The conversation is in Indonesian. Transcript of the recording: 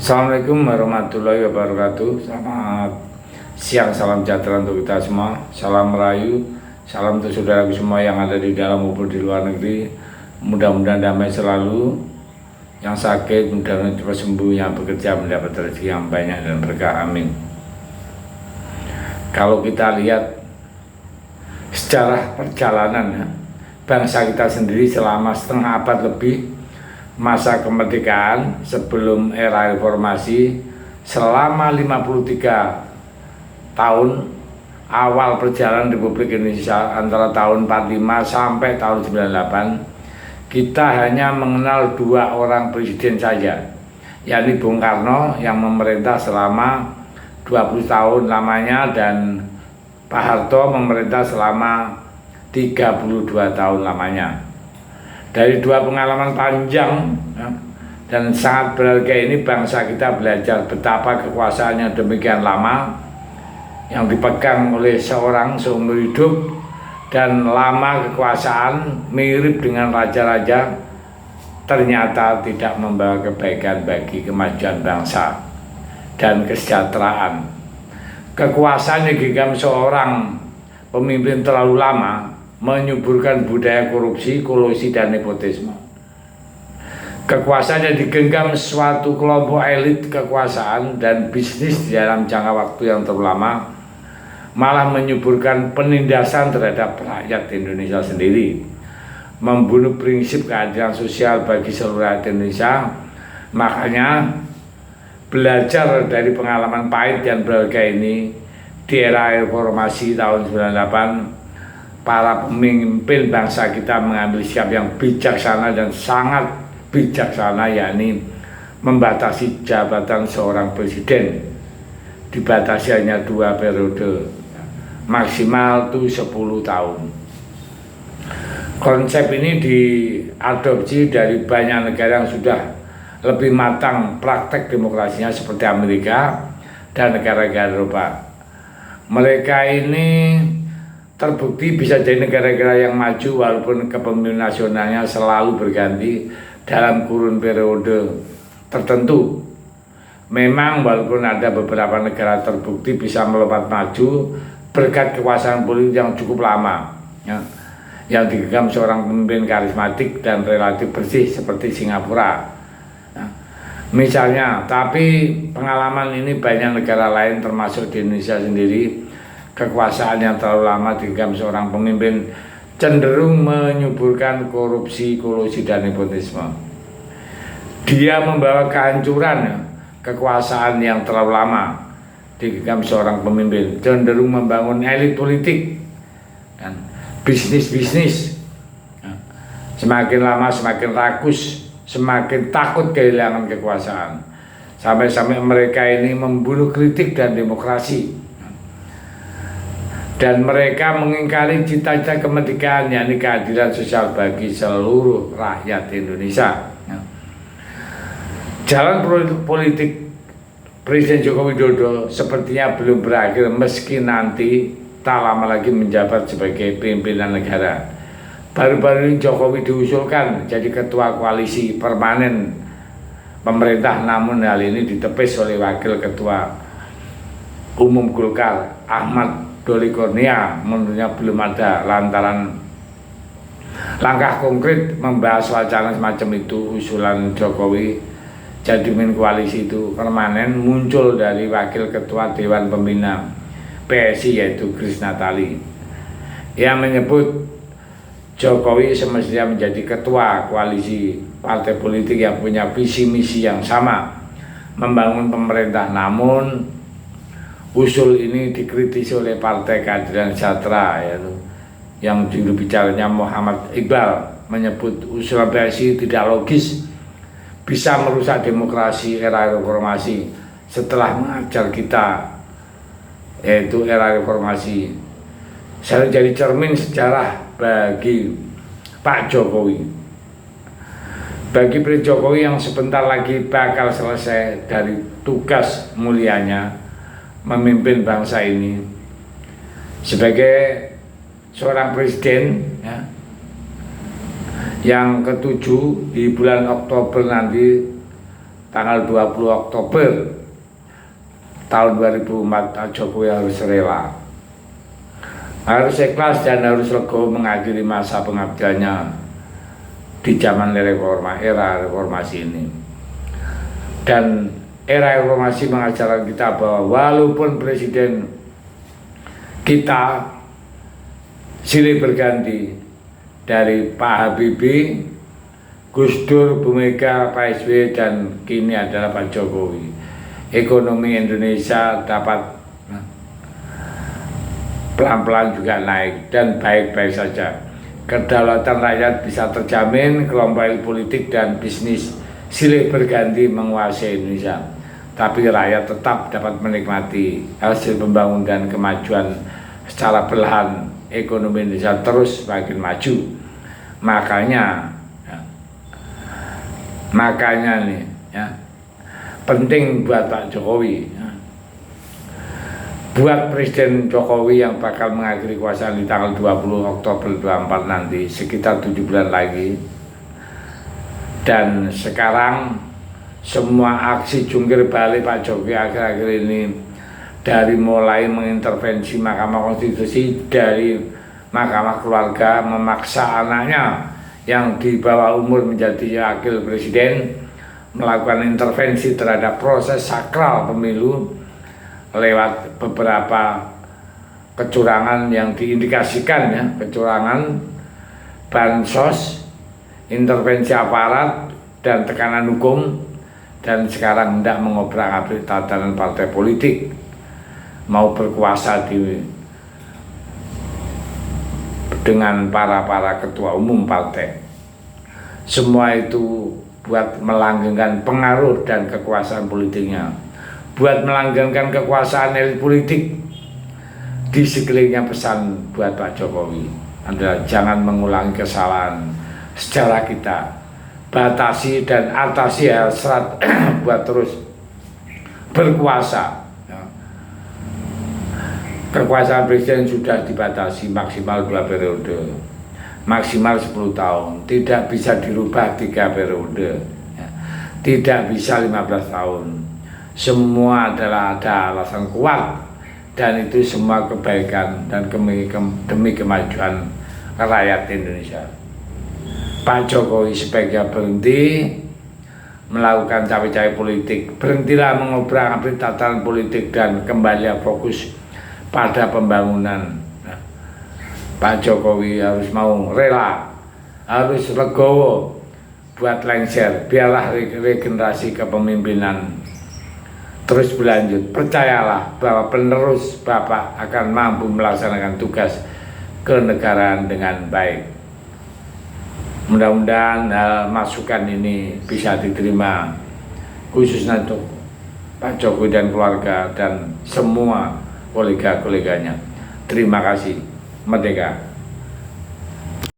Assalamualaikum warahmatullahi wabarakatuh. Selamat siang, salam sejahtera untuk kita semua. Salam merayu, salam untuk saudaraku semua yang ada di dalam maupun di luar negeri. Mudah-mudahan damai selalu. Yang sakit mudah-mudahan cepat sembuh, yang bekerja mendapat rezeki yang banyak dan berkah. Amin. Kalau kita lihat sejarah perjalanan bangsa kita sendiri selama setengah abad lebih, masa kemerdekaan sebelum era reformasi, selama 53 tahun awal perjalanan Republik Indonesia antara tahun 45 sampai tahun 98, kita hanya mengenal dua orang presiden saja, yakni Bung Karno yang memerintah selama 20 tahun lamanya dan Pak Harto memerintah selama 32 tahun lamanya. Dari dua pengalaman panjang dan sangat berharga ini, bangsa kita belajar betapa kekuasaan yang demikian lama yang dipegang oleh seorang seumur hidup, dan lama kekuasaan mirip dengan raja-raja ternyata tidak membawa kebaikan bagi kemajuan bangsa dan kesejahteraan. Kekuasaan yang digenggam seorang pemimpin terlalu lama menyuburkan budaya korupsi, kolusi, dan nepotisme. Kekuasaan yang digenggam suatu kelompok elit kekuasaan dan bisnis di dalam jangka waktu yang terlalu lama malah menyuburkan penindasan terhadap rakyat Indonesia sendiri, membunuh prinsip keadilan sosial bagi seluruh rakyat Indonesia. Makanya belajar dari pengalaman pahit dan berharga ini di era reformasi tahun 98, para pemimpin bangsa kita mengambil sikap yang bijaksana dan sangat bijaksana, yakni membatasi jabatan seorang presiden, dibatasi hanya 2 periode, maksimal itu 10 tahun. Konsep ini diadopsi dari banyak negara yang sudah lebih matang praktek demokrasinya seperti Amerika dan negara-negara Eropa. Mereka ini terbukti bisa jadi negara-negara yang maju walaupun kepemimpinan nasionalnya selalu berganti dalam kurun periode tertentu. Memang walaupun ada beberapa negara terbukti bisa melompat maju berkat kekuasaan politik yang cukup lama, yang digenggam seorang pemimpin karismatik dan relatif bersih seperti Singapura, misalnya. Tapi pengalaman ini banyak negara lain termasuk di Indonesia sendiri. Kekuasaan yang terlalu lama digenggam seorang pemimpin cenderung menyuburkan korupsi, kolusi, dan nepotisme. Dia membawa kehancuran. Kekuasaan yang terlalu lama digenggam seorang pemimpin cenderung membangun elit politik dan bisnis-bisnis. Semakin lama semakin rakus, semakin takut kehilangan kekuasaan, sampai-sampai mereka ini membunuh kritik dan demokrasi. Dan mereka mengingkari cita-cita kemerdekaan, yakni keadilan sosial bagi seluruh rakyat Indonesia. Jalan politik Presiden Joko Widodo sepertinya belum berakhir meski nanti tak lama lagi menjabat sebagai pimpinan negara. Baru-baru ini Jokowi diusulkan jadi ketua koalisi permanen pemerintah, namun hal ini ditepis oleh Wakil Ketua Umum Golkar Ahmad Doli Kurnia. Menurutnya belum ada lantaran langkah konkret membahas wacana semacam itu. Usulan Jokowi jadiin koalisi itu permanen muncul dari Wakil Ketua Dewan Pembina PSI yaitu Grace Natali. Ia menyebut Jokowi semestinya menjadi ketua koalisi partai politik yang punya visi misi yang sama, membangun pemerintah. Namun usul ini dikritisi oleh Partai Keadilan Sejahtera, yaitu yang juru bicaranya Muhammad Iqbal menyebut usulan PSI tidak logis, bisa merusak demokrasi era reformasi. Setelah mengajar kita, yaitu era reformasi, saya jadi cermin sejarah bagi Pak Jokowi, bagi Presiden Jokowi yang sebentar lagi bakal selesai dari tugas mulianya memimpin bangsa ini sebagai seorang presiden, yang ketujuh di bulan Oktober nanti tanggal 20 Oktober tahun 2004 Pak Jokowi harus rela, harus ikhlas dan harus legowo mengakhiri masa pengabdiannya di zaman era reformasi ini. Dan era reformasi mengajarkan kita bahwa walaupun presiden kita silih berganti dari Pak Habibie, Gus Dur, Bu Mega, Pak SBY, dan kini adalah Pak Jokowi, ekonomi Indonesia dapat pelan-pelan juga naik dan baik-baik saja. Kedaulatan rakyat bisa terjamin, kelompok politik dan bisnis silih berganti menguasai Indonesia, tapi rakyat tetap dapat menikmati hasil pembangunan dan kemajuan secara perlahan. Ekonomi Indonesia terus semakin maju. Makanya nih ya, penting buat Pak Jokowi ya, buat Presiden Jokowi yang bakal mengakhiri kekuasaan di tanggal 20 Oktober 2024 nanti, sekitar 7 bulan lagi. Dan sekarang semua aksi jungkir balik Pak Jokowi akhir-akhir ini, dari mulai mengintervensi Mahkamah Konstitusi, dari Mahkamah Keluarga memaksa anaknya yang di bawah umur menjadi wakil presiden, melakukan intervensi terhadap proses sakral pemilu lewat beberapa kecurangan yang diindikasikan ya, kecurangan, bansos, intervensi aparat dan tekanan hukum, dan sekarang hendak mengobrak-abrik tatanan partai politik, mau berkuasa dengan para ketua umum partai. Semua itu buat melanggengkan pengaruh dan kekuasaan politiknya, buat melanggengkan kekuasaan elit politik di sekelilingnya. Pesan buat Pak Jokowi adalah jangan mengulangi kesalahan sejarah kita, batasi dan atasi hasrat buat terus berkuasa. Kekuasaan presiden sudah dibatasi maksimal 2 periode, maksimal 10 tahun, tidak bisa dirubah 3 periode, tidak bisa 15 tahun. Semua adalah ada alasan kuat, dan itu semua kebaikan dan demi kemajuan rakyat Indonesia. Pak Jokowi sebaiknya berhenti melakukan cawe-cawe politik, berhentilah mengobrak-abrik tatanan politik dan kembali fokus pada pembangunan. Pak Jokowi harus mau rela, harus legowo buat lengser, biarlah regenerasi kepemimpinan terus berlanjut. Percayalah bahwa penerus Bapak akan mampu melaksanakan tugas kenegaraan dengan baik. Mudah-mudahan masukan ini bisa diterima, khususnya untuk Pak Jokowi dan keluarga dan semua kolega-koleganya. Terima kasih. Merdeka.